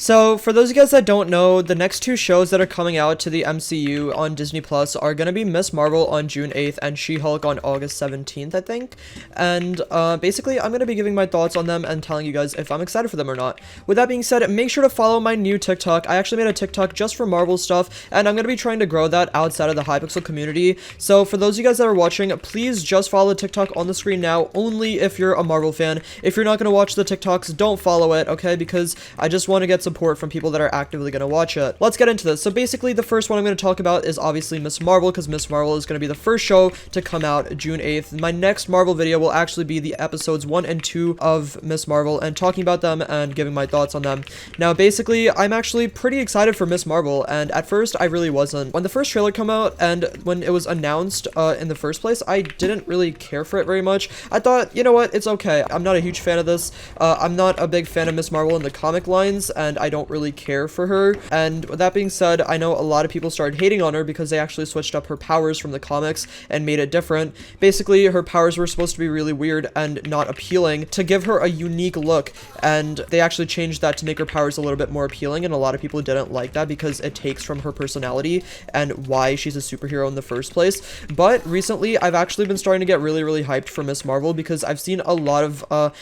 So, for those of you guys that don't know, the next two shows that are coming out to the MCU on Disney Plus are going to be Miss Marvel on June 8th and She-Hulk on August 17th, I think. And basically, I'm going to be giving my thoughts on them and telling you guys if I'm excited for them or not. With that being said, make sure to follow my new TikTok. I actually made a TikTok just for Marvel stuff, and I'm going to be trying to grow that outside of the Hypixel community. So, for those of you guys that are watching, please just follow the TikTok on the screen now, only if you're a Marvel fan. If you're not going to watch the TikToks, don't follow it, okay? Because I just want to get support from people that are actively going to watch it. Let's get into this. So basically, the first one I'm going to talk about is obviously Miss Marvel, because Miss Marvel is going to be the first show to come out June 8th. My next Marvel video will actually be the episodes 1 and 2 of Miss Marvel and talking about them and giving my thoughts on them. Now, basically, I'm actually pretty excited for Miss Marvel, and at first, I really wasn't. When the first trailer came out and when it was announced in the first place, I didn't really care for it very much. I thought, you know what, it's okay. I'm not a huge fan of this. I'm not a big fan of Miss Marvel in the comic lines, and I don't really care for her. And with that being said, I know a lot of people started hating on her because they actually switched up her powers from the comics and made it different. Basically, her powers were supposed to be really weird and not appealing to give her a unique look, and they actually changed that to make her powers a little bit more appealing, and a lot of people didn't like that because it takes from her personality and why she's a superhero in the first place. But recently, I've actually been starting to get really hyped for Miss Marvel because I've seen a lot of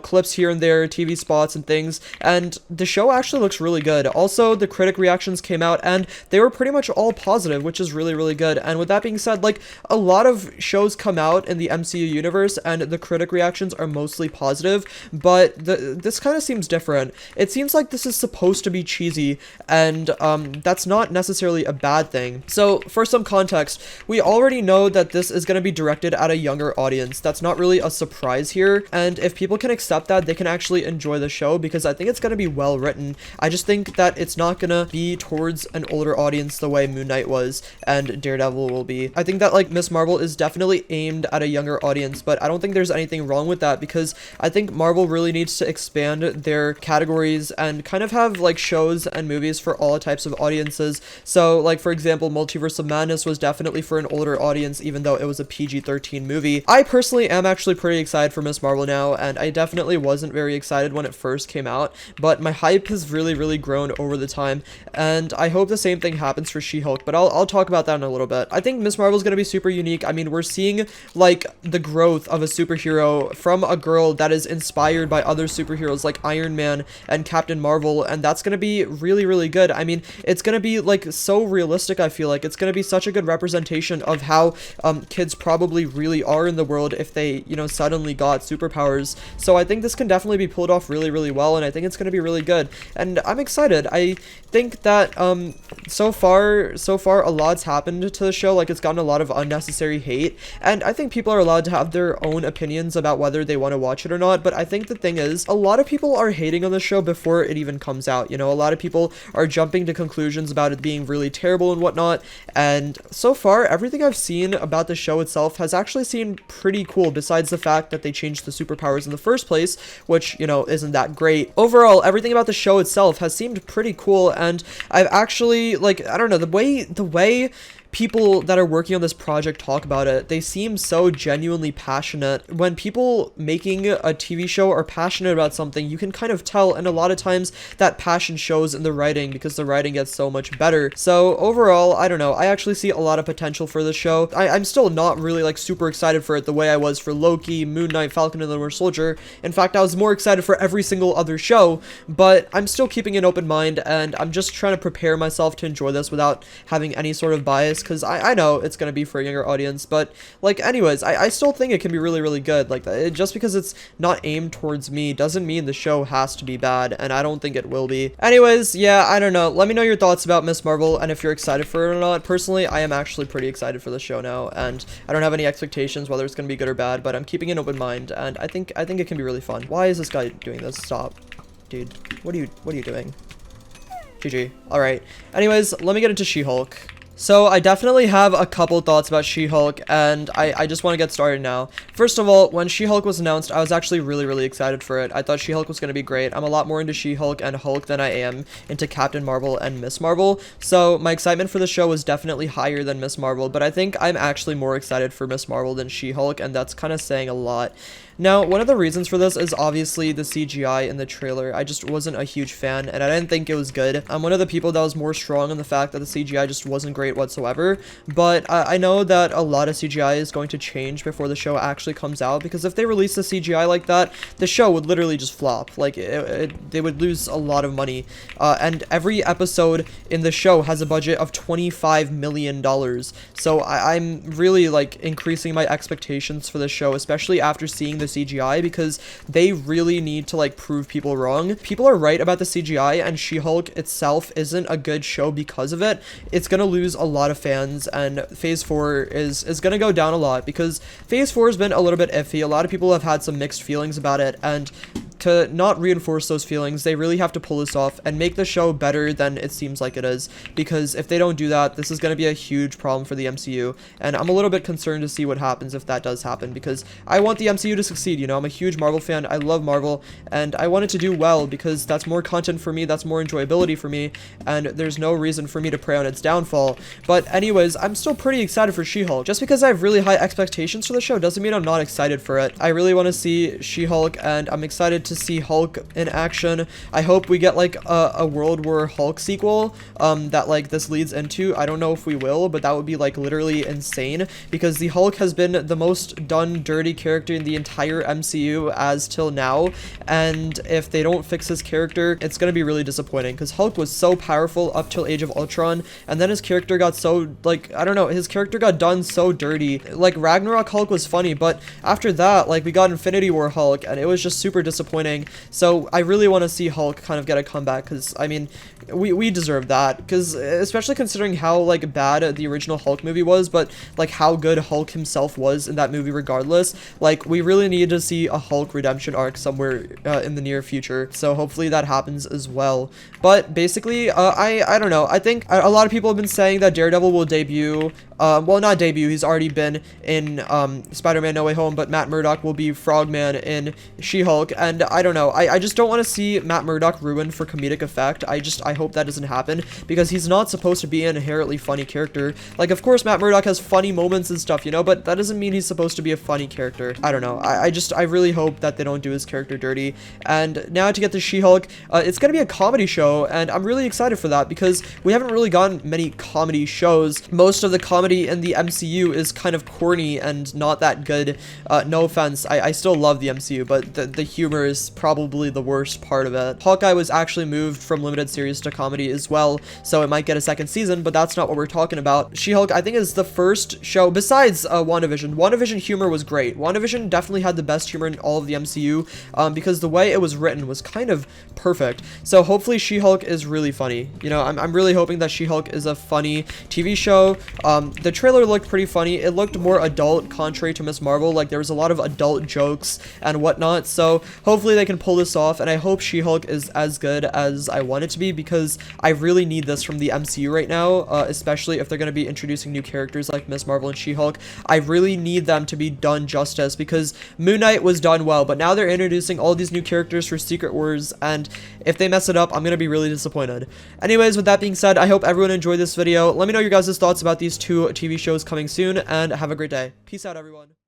clips here and there, TV spots and things, and the show actually looks really good. Also, the critic reactions came out and they were pretty much all positive, which is really good. And with that being said, like, a lot of shows come out in the MCU universe and the critic reactions are mostly positive, but this kind of seems different. It seems like this is supposed to be cheesy, and that's not necessarily a bad thing. So for some context, we already know that this is going to be directed at a younger audience. That's not really a surprise here, and if people can accept that, they can actually enjoy the show because I think it's going to be well written. I just think that it's not gonna be towards an older audience the way Moon Knight was and Daredevil will be. I think that, like, Miss Marvel is definitely aimed at a younger audience, but I don't think there's anything wrong with that because I think Marvel really needs to expand their categories and kind of have, like, shows and movies for all types of audiences. So, like, for example, Multiverse of Madness was definitely for an older audience, even though it was a PG-13 movie. I personally am actually pretty excited for Miss Marvel now, and I definitely wasn't very excited when it first came out, but my hype has really grown over the time, and I hope the same thing happens for She-Hulk, but I'll talk about that in a little bit. I think Miss Marvel is going to be super unique. I mean, we're seeing, like, the growth of a superhero from a girl that is inspired by other superheroes like Iron Man and Captain Marvel, and that's going to be really good. I mean, it's going to be, like, so realistic. I feel like it's going to be such a good representation of how kids probably really are in the world if they, suddenly got superpowers. So I think this can definitely be pulled off really well, and I think it's going to be really good, and I'm excited. I think that so far a lot's happened to the show. Like, it's gotten a lot of unnecessary hate, and I think people are allowed to have their own opinions about whether they want to watch it or not. But I think the thing is, a lot of people are hating on the show before it even comes out. A lot of people are jumping to conclusions about it being really terrible and whatnot, and so far everything I've seen about the show itself has actually seemed pretty cool, besides the fact that they changed the superpowers in the first place, which, isn't that great. Overall, everything about the show itself has seemed pretty cool, and I've actually, like, I don't know, the way people that are working on this project talk about it, they seem so genuinely passionate. When people making a TV show are passionate about something, you can kind of tell, and a lot of times that passion shows in the writing because the writing gets so much better. So overall, I don't know, I actually see a lot of potential for the show. I'm still not really, like, super excited for it the way I was for Loki, Moon Knight, Falcon and the Winter Soldier. In fact, I was more excited for every single other show, but I'm still keeping an open mind, and I'm just trying to prepare myself to enjoy this without having any sort of bias, because I know it's going to be for a younger audience, but, like, anyways, I still think it can be really good. Like, just because it's not aimed towards me doesn't mean the show has to be bad, and I don't think it will be. Anyways, yeah, I don't know. Let me know your thoughts about Miss Marvel and if you're excited for it or not. Personally, I am actually pretty excited for the show now, and I don't have any expectations whether it's going to be good or bad, but I'm keeping an open mind, and I think it can be really fun. Why is this guy doing this? Stop. Dude, what are you doing? GG. Alright. Anyways, let me get into She-Hulk. So I definitely have a couple thoughts about She-Hulk, and I just want to get started now. First of all, when She-Hulk was announced, I was actually really excited for it. I thought She-Hulk was going to be great. I'm a lot more into She-Hulk and Hulk than I am into Captain Marvel and Miss Marvel, so my excitement for the show was definitely higher than Miss Marvel, but I think I'm actually more excited for Miss Marvel than She-Hulk, and that's kind of saying a lot. Now, one of the reasons for this is obviously the CGI in the trailer. I just wasn't a huge fan, and I didn't think it was good. I'm one of the people that was more strong on the fact that the CGI just wasn't great whatsoever, but I know that a lot of CGI is going to change before the show actually comes out, because if they release the CGI like that, the show would literally just flop. Like, they would lose a lot of money, and every episode in the show has a budget of $25 million, so I'm really, like, increasing my expectations for the show, especially after seeing the CGI, because they really need to, like, prove people wrong. People are right about the CGI, and She-Hulk itself isn't a good show because of it. It's gonna lose a lot of fans, and Phase 4 is gonna go down a lot, because Phase 4 has been a little bit iffy. A lot of people have had some mixed feelings about it, and to not reinforce those feelings, they really have to pull this off and make the show better than it seems like it is, because if they don't do that, this is going to be a huge problem for the MCU, and I'm a little bit concerned to see what happens if that does happen, because I want the MCU to succeed. You know, I'm a huge Marvel fan, I love Marvel, and I want it to do well, because that's more content for me, that's more enjoyability for me, and there's no reason for me to prey on its downfall. But anyways, I'm still pretty excited for She-Hulk. Just because I have really high expectations for the show doesn't mean I'm not excited for it. I really want to see She-Hulk, and I'm excited to see Hulk in action. I hope we get like a World War Hulk sequel that like this leads into. I don't know if we will, but that would be like literally insane, because the Hulk has been the most done dirty character in the entire MCU as till now, and if they don't fix his character, it's gonna be really disappointing, because Hulk was so powerful up till Age of Ultron, and then his character got so, like, I don't know, his character got done so dirty. Like, Ragnarok Hulk was funny, but after that, like, we got Infinity War Hulk, and it was just super disappointing. So I really want to see Hulk kind of get a comeback, because I mean, we deserve that, because especially considering how like bad the original Hulk movie was, but like how good Hulk himself was in that movie regardless. Like, we really need to see a Hulk redemption arc somewhere in the near future, so hopefully that happens as well. But basically, I don't know, I think a lot of people have been saying that Daredevil will debut. Well, not debut, he's already been in Spider-Man No Way Home, but Matt Murdock will be Frogman in She-Hulk, and I don't know, I just don't want to see Matt Murdock ruined for comedic effect. I hope that doesn't happen, because he's not supposed to be an inherently funny character. Like, of course Matt Murdock has funny moments and stuff, you know, but that doesn't mean he's supposed to be a funny character. I don't know, I really hope that they don't do his character dirty. And now to get to She-Hulk, it's gonna be a comedy show, and I'm really excited for that, because we haven't really gotten many comedy shows. Most of the comedy in the MCU is kind of corny and not that good. No offense, I still love the MCU, but the humor is probably the worst part of it. Hawkeye was actually moved from limited series to comedy as well, so it might get a second season, but that's not what we're talking about. She-Hulk, I think, is the first show, besides WandaVision. WandaVision humor was great. WandaVision definitely had the best humor in all of the MCU, because the way it was written was kind of perfect. So hopefully She-Hulk is really funny. You know, I'm really hoping that She-Hulk is a funny TV show. The trailer looked pretty funny. It looked more adult, contrary to Ms. Marvel. Like, there was a lot of adult jokes and whatnot, so hopefully they can pull this off, and I hope She-Hulk is as good as I want it to be, because I really need this from the MCU right now, especially if they're going to be introducing new characters like Ms. Marvel and She-Hulk. I really need them to be done justice, because Moon Knight was done well, but now they're introducing all these new characters for Secret Wars, and if they mess it up, I'm going to be really disappointed. Anyways, with that being said, I hope everyone enjoyed this video. Let me know your guys' thoughts about these two TV shows coming soon, and have a great day. Peace out, everyone.